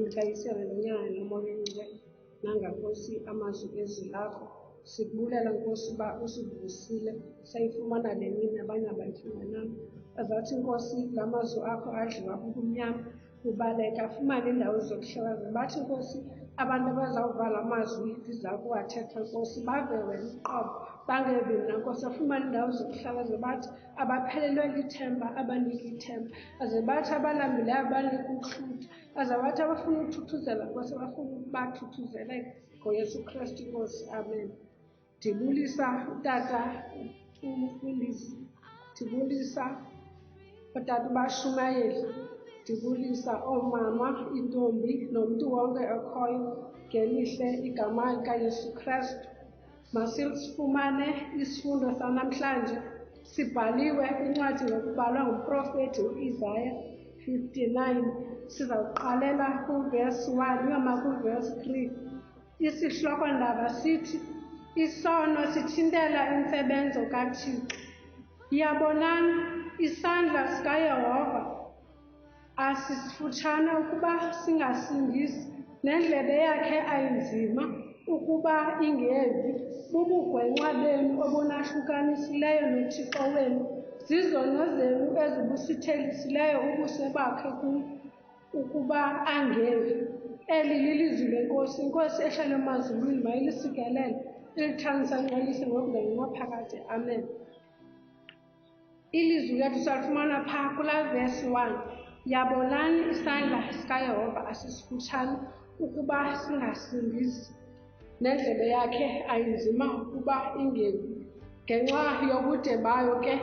Ndikayisela nonyana nomoya engcwele nangankosi amazwi ezwi lakho. Sikubulela Nkosi uba usivusile sayifumana le mini abanye abayifumananga. Azathi Nkosi la mazwi akho adliwa bubumnyama ubaleka afumane iindawo zokuhlala. Bathi Nkosi abantu abazawuva la mazwi ndiza kuwathetha Nkosi bave wena uqobo bangevi mna Nkosi afumane iindawo zokuhlala. Aze bathi abaphelelwe lithemba abanika ithemba. Aze bathi abalambileyo abanika ukuhlutha. Aze bathi abafuna uthuthuzela Nkosi abafuna bathuthuzele ngoYesu Kristu Nkosi. Amen. Ndibulisa utata umfundisi, ndibulisa utata uBashumayeli, ndibulisa oomama, intombi nomntu wonke ekhoyo ngelihle igama likaYesu Kristu. Masifumane isifundo sanamhlanje sibhaliwe kwincwadi ngokubalwa nguprofethi uIsaya 59. Sizawuqalela kuvesi 1 uyoma kuvesi 3. Isihlokondaba sithi isono sithintela intsebenzo kaThixo. Yabonani isandla sikaYehova asisifutshane ukuba singasindisi, nendlebe yakhe ayinzima ukuba ingevi. Bubugwenxa benu obunahlukanisileyo noThixo wenu, zizono zenu ezibusithelisileyo ubuse bakhe ukuba angevi. Eli lilizwi lenkosi, inkosi ehlala emazulwini mayilisikelele, ilithambisa nxelise ngokungenxa phakathi. Amen. Ilizwi lethu salifumana phaa kulaa vesi 1. Yabonani isandla sikaYehova asisifutshane ukuba singasindisi, nendlebe yakhe ayinzima ukuba ingevi. Ngenxa yobude bayo ke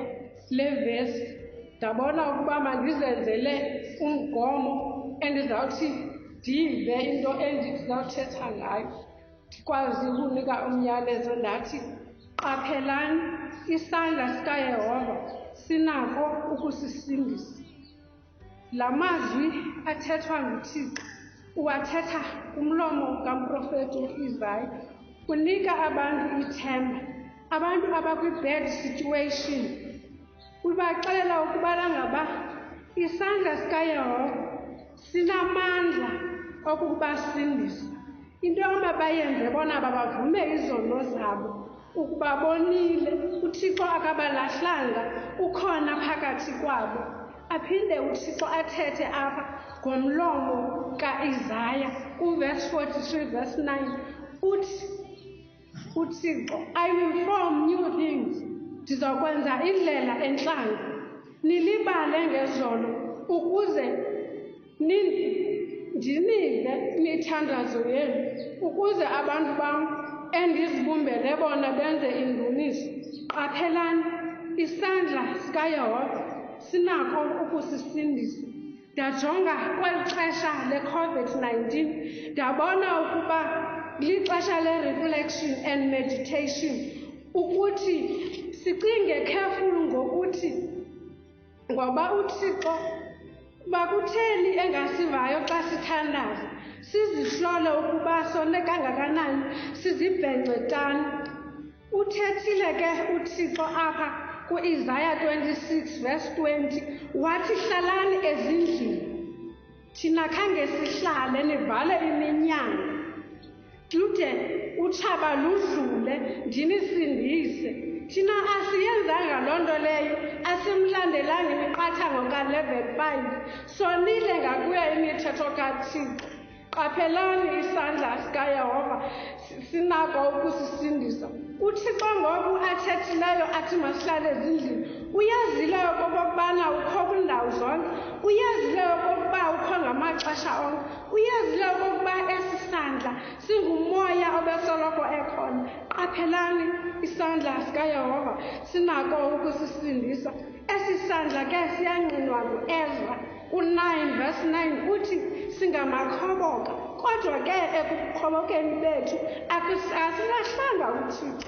le vesi ndabona ukuba mandizenzele umgomo endizawuthi ndive into endizawuthetha ngayo, ndikwazi ukunika umyalezo. Ndathi qaphelani isandla sikaYehova sinako ukusisindisa. La mazwi athethwa nguThixo uwathetha kumlomo kamprofethi uIsaya kunika abantu ithemba, abantu abakwi-bad situation. Ubaxelela ukubana ngaba isandla sikaYehova sinamandla okubasindisa. Into yokuba bona bavume izono zabo, ukuba bonile uThixo akabalahlanga, ukhona phakathi kwabo. Aphinde uThixo athethe apha ngomlomo kaIsaya kuvesi 43 verse 9. Uthi uThixo, I will form new things. Ndizokwenza indlela entlanga. Nilibale ngezono ukuze ndinive imithandazo yenu, ukuze abantu bam endizibumbele bona benze indumiso. Qaphelani isandla sikaYehova sinako ukusisindisa. Ndajonga kweli xesha le-COVID-19 ndabona ukuba lixesha le-reflection and meditation, ukuthi sicinge careful ngokuthi ngoba uThixo bakutheni engasivayo xa sithandaza, sizihlole ukuba sone kangakanani, sizibhencetani. Uthethile ke uThixo apha kuIsaya 26 verse 20 wathi hlalani ezindlini, thina khange sihlale, nivale iminyango, lude utshaba ludlule ndinisindise. Thina asiyenzanga loo nto leyo, asimlandelanga imiqathango ka-level 5, sonile ngakuyo imithetho kaThixo. Qaphelani isandla sikaYehova sinako ukusisindisa. uThixo ngoku athethileyo athi masihlale ezindlini, uyazile okokubana ukho kwiindawo zonke, uyazile okokuba ukho ngamaxesha onke, uyazile okokuba esi sandla singumoya obesoloko ekhona. Qaphelani isandla sikaYehova sinako ukusisindisa. Esi sandla ke siyangqinwa nguEzra ku-9 verse 9 uthi singamakhoboka, kodwa ke ekukhobokeni bethu asilahlanga uThixo.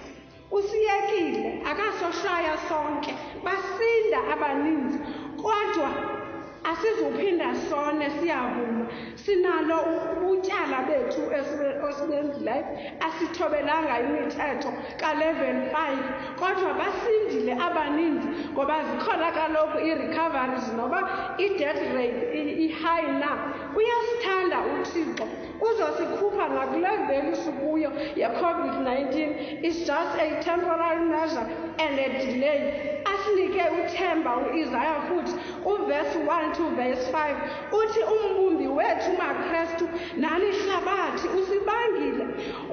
Usiyekile, akasohlwaya sonke, basinda abaninzi, kodwa asizuphinda sone, siyavuma. Sinalo ubutyala bethu esibenzileyo, asithobelanga imithetho ka-level 5, kodwa basindile basindile abaninzi ngoba zikhona kaloku i-recoveries noba i-death rate i-high na. Uyasithanda uThixo, uzosikhupha nakule veki sikuyo ye-COVID-19. It's just a temporary measure and a delay. Asinike uthemba u-Isaiah futhi uverse 1 to verse 5 uthi umbumbi wethu uMakrestu nani hlabathi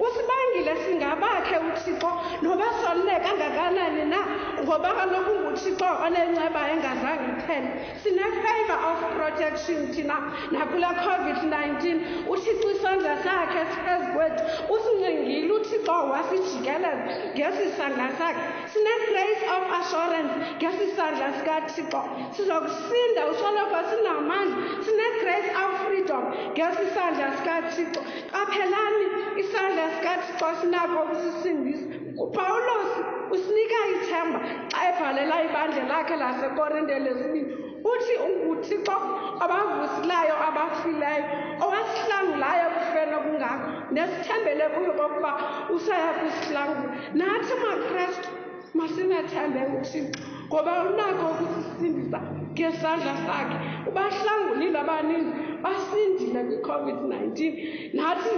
usibangile singabakhe uThixo noba sonele kangakanani na, ngoba kaloku nguThixo onenceba engazange iphele. Sine-favor of protection thina nakule COVID-19. uThixo isandla sakhe siphezu kwethu, usingcingile uThixo wasijikeleza ngesisandla sakhe. Sine-grace of assurance ngesisandla sikaThixo, sizokusinda usoloko sinamandla. Sine-grace of freedom ngesisandla sikaThixo. Qaphelani, isandla sikaThixo sinako ukusisindisa. uPawulos usinika ithemba xa ebhalela ibandla lakhe laseKorinte lesibini. Uthi unguThixo abavusilayo abafileyo, owasihlangulayo kufeni okungako, nesithembele kuyo kokuba usaya kusihlangula. Nathi maKrestu masinethembe uThixo ngoba unako ukusisindisa ngesandla sakhe. Ubahlangulile abaninzi, basindile kwi-COVID-19. Nathi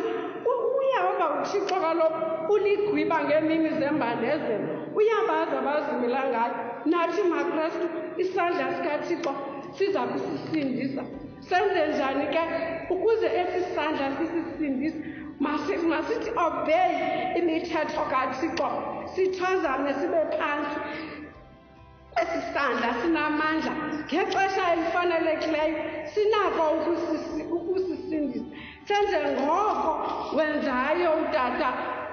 uyehova uThixo kaloku uligwiba ngeemini zembandezelo, uyabazi abazimela ngayo. Nathi maKrestu isandla sikaThixo siza kusisindisa. Senze njani ke ukuze esi sandla sisisindise? Masithi obey imithetho kaThixo, sithozane sibe phantsi. Esi sandla sinamandla, ngexesha elifanelekileyo sinako ukusisindisa. Senze ngoko wenzayo utata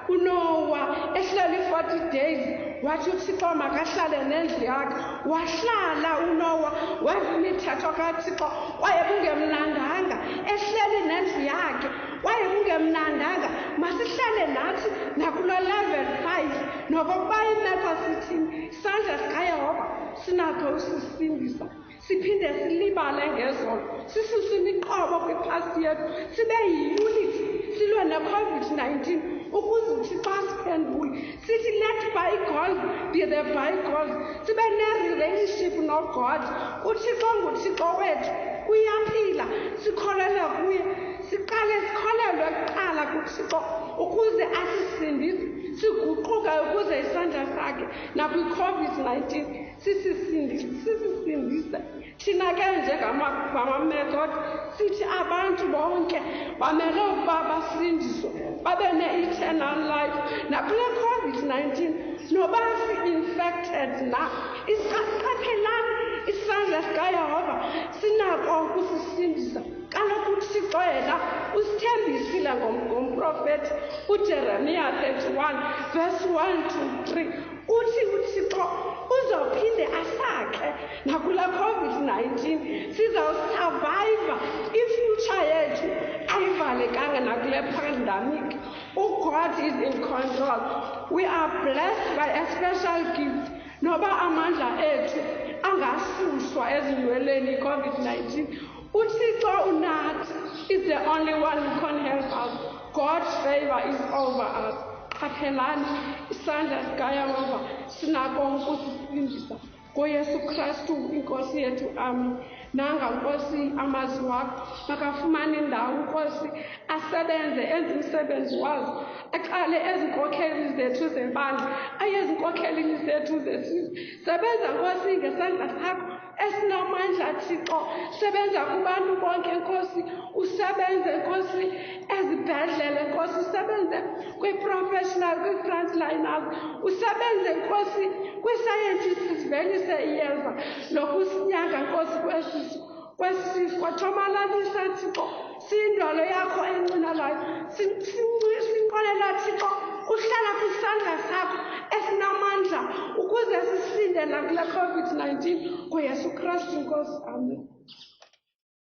uNoah ehleli 40 days, wathi uThixo makahlale nendlu yakhe. Wahlala uNoah wenza imithetho kaThixo, kwaye kungemnandanga. Ehleli nendlu yakhe kwaye kungemnandanga. Masihlale nathi nakulo level 5 nokokuba imeko sithini, isandla sikayehova sinako usisindisa. Siphinde silibale ngezolo, sisuse imiqobo kwiphasi yethu, sibe yi-unit, silwe ne-COVID-19 ukuze uThixo asiphendule. Sithi let bygones be the bygones, sibe ne-relationship noGod. uThixo nguThixo wethu, uyaphila, sikholelwa kuye. Siqale sikholelwe kuqala kuThixo ukuze asisindise, siguquke ukuze isandla sakhe nakwi-COVID-19 sisisindise. Thina ke njengamamethod sithi abantu bonke bamele ukuba basindiswe, babe ne-eternal life nakule COVID-19. Noba si-infected na, qaphelani, isandla sikayehova sinako ukusisindisa. Kaloku uThixo yena usithembisile ngomprofethi uJeremiya 31 verse 1 to 3. Uthi uThixo uzophinde asakhe nakule COVID-19. Sizawusurvive i-future yethu ayivalekanga nakule pandemic. God is in control. We are blessed by a special gift. Noba amandla ethu angasuswa ezinweleni COVID-19, uThixo unathi is the only one who can help us. God's favor is over us. Qaphelani, isandla sikayehova sinako ukusisindisa. ngoYesu Kristu inkosi yethu, amen. Nanga Nkosi amazwi wakho makafumane indawo Nkosi, asebenze enze umsebenzi wazo, aqale ezinkokheli zethu zebandla, aye ezinkokhelini zethu zesizwe. Sebenza Nkosi ngesandla sakho esinamandla Thixo, sebenza kubantu bonke Nkosi, usebenze Nkosi ezibhedlele Nkosi, usebenze kwi-professional, kwi-frontliners, usebenze Nkosi kwi-scientists velise iyeza nokusinyanga Nkosi kwesifo. Thomalalisa Thixo, siyindwalo yakho encinalayo, sinqolela Thixo uhlala kwisandla sakho esinamandla ukuze sisinde nakule COVID-19 ngoYesu Kristu Nkosi, amen.